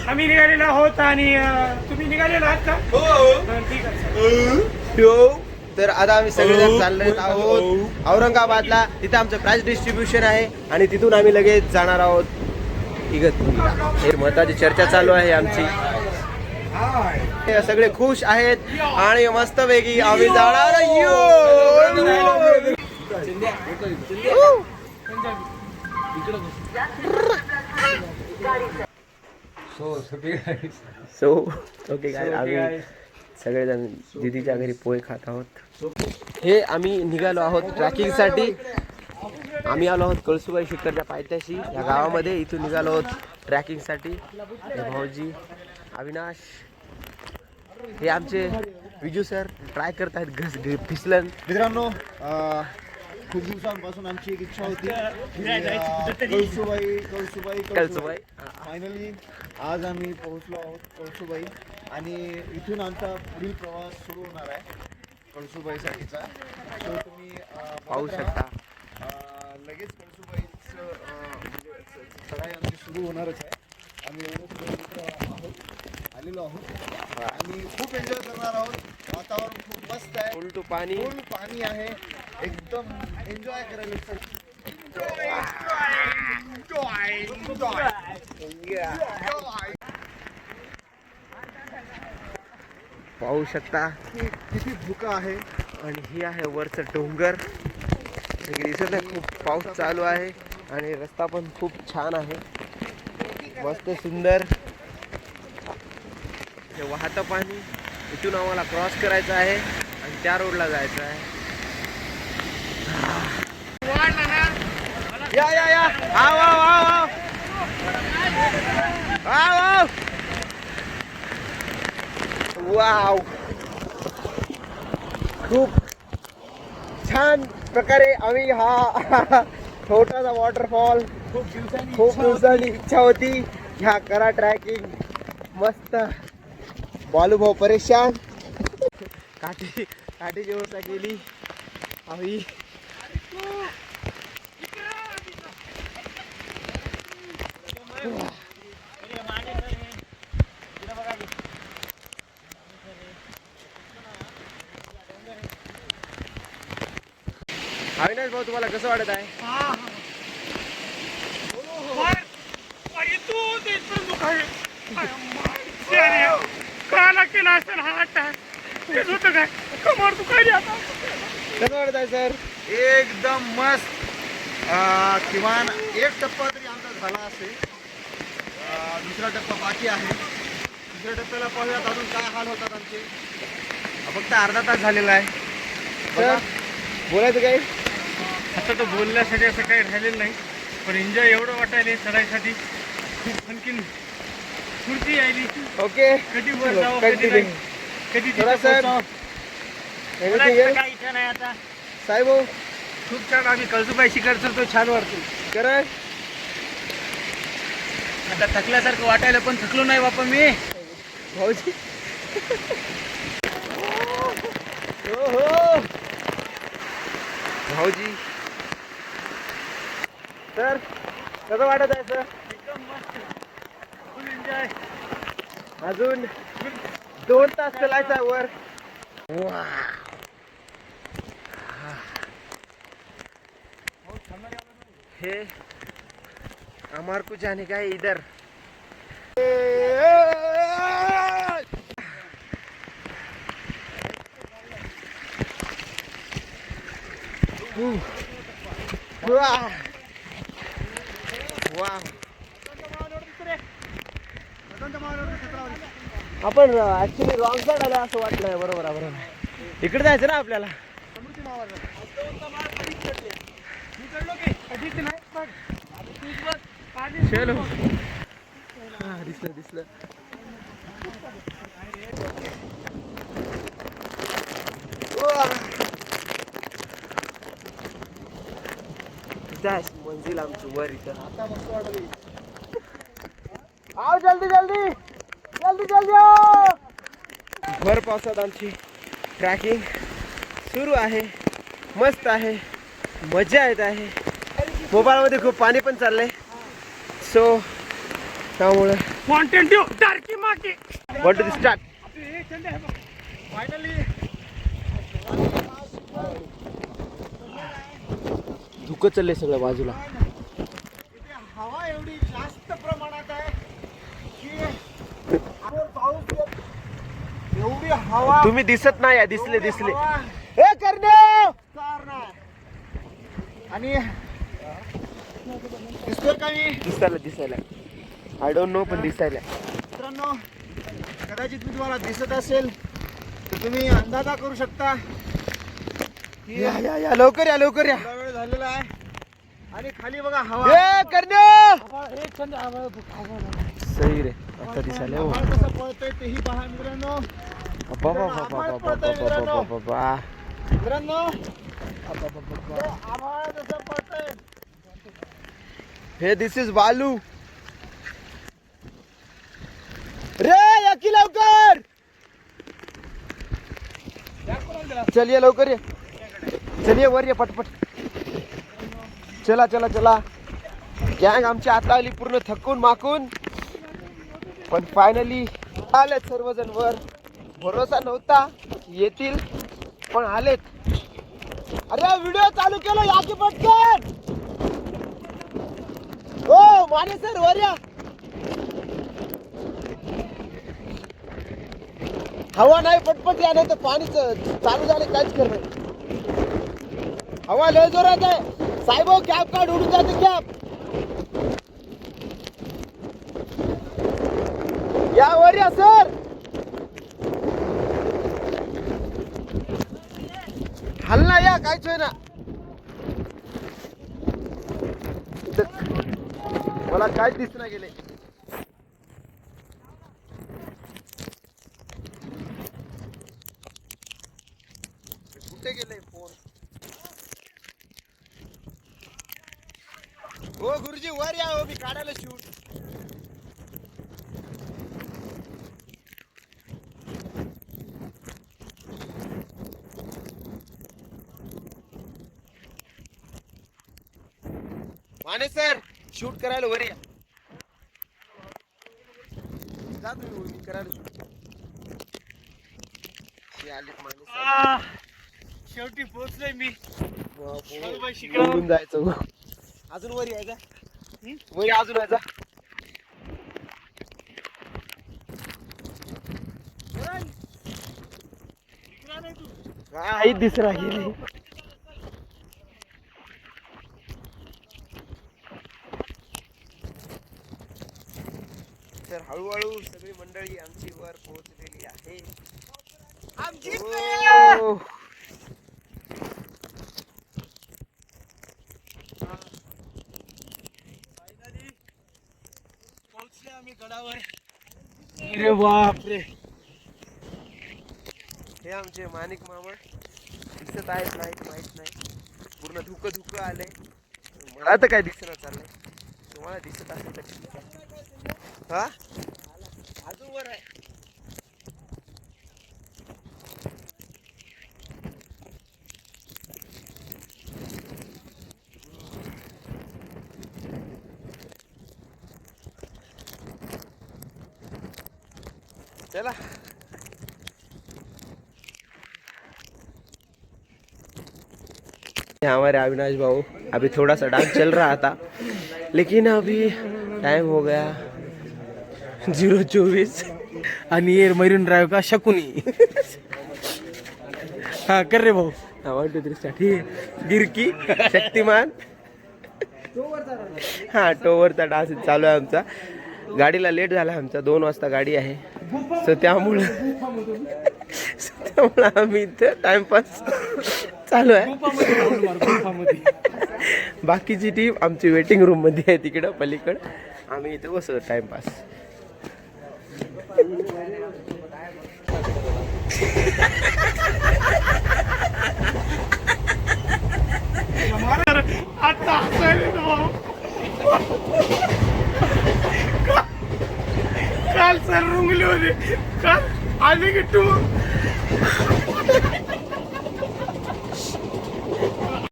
आम्ही निघालेलो आहोत आणि तुम्ही निघालेलो आहात का? हो ठीक आहे. तर आता आम्ही सगळेजण चाललो आहोत औरंगाबादला. तिथे आमचं प्राइस डिस्ट्रीब्युशन आहे आणि तिथून आम्ही लगेच जाणार आहोत इगतपुरीला. हे महत्वाची चर्चा चालू आहे आमची. हे सगळे खुश आहेत आणि मस्तपैकी आम्ही जाणार सो ओके काय आम्ही सगळेजण दीदीच्या घरी पोहे खात आहोत. हे आम्ही निघालो आहोत ट्रॅकिंगसाठी. आम्ही आलो आहोत कळसुबाई शिखरच्या पायथ्याशी या गावामध्ये. इथून निघालो आहोत ट्रॅकिंगसाठी. हे भाऊजी अविनाश, हे आमचे विजू सर ट्राय करत आहेत फिसलन. मित्रांनो, खूप दिवसांपासून आमची एक इच्छा होती कळसुबाई. फायनली आज आम्ही पोहोचलो आहोत कळसुबाई आणि इथून आमचा पुढील प्रवास सुरू होणार आहे कळसुबाईसाठीचा. सो तुम्ही पाहू शकता लगेच कळसुबाईचं चढाई आमची सुरू होणारच आहे. आम्ही आलेलो आहोत आणि खूप एन्जॉय करणार आहोत. वातावरण खूप मस्त आहे. फुल टू पाणी, फुल पाणी आहे. एकदम एन्जॉय करायला. पाहू शकता किती धुका आहे. आणि ही आहे वरचं डोंगर. दिसत आहे खूप पाऊस चालू आहे आणि रस्ता पण खूप छान आहे, मस्त सुंदर. हे वाहतं पाणी. इथून आम्हाला क्रॉस करायचं आहे आणि त्या रोडला जायचं आहे. या या या आव आव आव आव आव. वाव, खूप छान प्रकारे आम्ही हा छोटासा वॉटरफॉल खूप दिवसांनी इच्छा होती ह्या करा ट्रॅकिंग. मस्त. बालूभाऊ परेशान. काठीची व्यवस्था केली आम्ही. अविनाश भाऊ, तुम्हाला कसं वाटत आहे? काला केला असेल हा अटॅक. तेच होतं काय, कमर दुखायली आता. कसं वाटत आहे सर? एकदम मस्त. किमान एक टप्पा तरी आमचा झाला असेल. दुसरा टप्पा बाकी आहे. दुसऱ्या टप्प्याला पाहूयात अजून काय हाल होतात आमचे. फक्त अर्धा तास झालेला आहे. सर बोलायचं काय? आता तर बोलण्यासाठी असं काही राहिलेलं नाही, पण एन्जॉय एवढं वाटायला चढायसाठी खूप आणखीन स्फूर्ती यायली. ओके, कधी वर जावं, कधी नाही, कधी तिथं पोहोचावं. बोलायचं काही इच्छा नाही आता. साहेब खूप छान. आम्ही कळसुबाई शिखर चढतो, छान वाटतो. करण आता थकल्यासारखं वाटायला, पण थकलो नाही बापा मी. भाऊजी हो भाऊजी. सर कसं वाटत आहे सर? एकदम मस्त, फुल एन्जॉय. अजून 2 तास चलायचा वर. हे हमार को जाने का है इधर. आपण ऍक्च्युली रॉंग साइड आला असं वाटलंय. बरोबर आहे, बरोबर आहे. इकडे जायचं ना आपल्याला. चलो. हा, दिसलं दिसलं. मंजिल आमची वर इथं. आओ जल्दी जल्दी जल्दी जल्दी आओ. भर पावसात आमची ट्रॅकिंग सुरू आहे. मस्त आहे, मजा येत आहे. मोबाईलमध्ये खूप पाणी पण चाललंय. सो त्यामुळे माउंटेन ड्यू टार्की माके व्हॉट डू स्टार्ट. फायनली धुकं चाललंय सगळ्या बाजूला. इथे हवा एवढी जास्त प्रमाणात आहे की पाऊस एवढी हवा. तुम्ही दिसत नाही, दिसले दिसले. हे करणे आणि दिसतोय का मी दिसायला दिसायला आय डोंट नो पण दिसायला. मित्रांनो, कदाचित मी तुम्हाला दिसत असेल तर तुम्ही अंदाजा करू शकता की या या या लवकर या लवकर या. थोडा वेळ झालेला आहे आणि खाली बघा हवा. ए करणे सही रे आता दिसायला. हो आभाळ कसं पळतंय तेही पहा मित्रांनो. मित्रांनो ते आभाळ कसं पळतंय. हे दिस इज बालू. रे या की लवकर. चलिए लवकर ये. चलिए वर ये पटपट. चला चला चला. गँग आमची आता आली पूर्ण थकून माकून, पण फायनली आले सर्वजण वर. भरोसा नव्हता येतील पण आलेत. अरे व्हिडिओ चालू केला या की पटकन. हो माने सर वर या. हवा नाही पटपट या, नाही तर पाणी चालू झाले काहीच कर नाही. हवा लय जोरात आहे. साहेब कॅब काढ उडून जाते कॅब. या वर या सर. हलना या काहीच होय ना. मला काहीच दिसना गेले. कुठे गेले फोन. हो गुरुजी वर या. हो मी काढायला शूट. माने सर शूट करायला वर या. जा तुम्ही मी करायला शूट. आले माने सर. शेवटी पोहोचलोय मी. उडून जायचं. अजून वर यायचा. वर अजून यायचा. काही दिसरा गेली. तर हळूहळू सगळी मंडळी आमची वर पोहोचलेली आहे. हो. पोहोचले आम्ही गडावर. अरे बापरे. हे आमचे माणिक मामा दिसत आहेत नाहीत माहित नाही. पूर्ण धुकं धुकं आलंय. मला तर काय दिसणं चाललंय. तुम्हाला दिसत असेल तर ठीक आहे. हा अजून वर आहे. चला हमारे अविनाश भाऊ अभी थोड़ा सा डांस चल रहा था, लेकिन अभी टाइम हो गया 0:24 आणि ये मरीन ड्राईव्ह का शकुनी. हा कर रे भाऊ. 1 2 3 स्टार्ट. गिरकी शक्तिमान. हा टोवरचा डान्स चालू आहे आमचा. गाडीला लेट झाला आमचा. 2 वाजता गाडी आहे. सो त्यामुळं आम्ही इथं टाइमपास चालू आहे. बाकीची टीम आमची वेटिंग रूम मध्ये आहे तिकडं पलीकडं. आम्ही इथं बसतो टाइमपास. आता काल सर रुंगले होते. काल आले की तू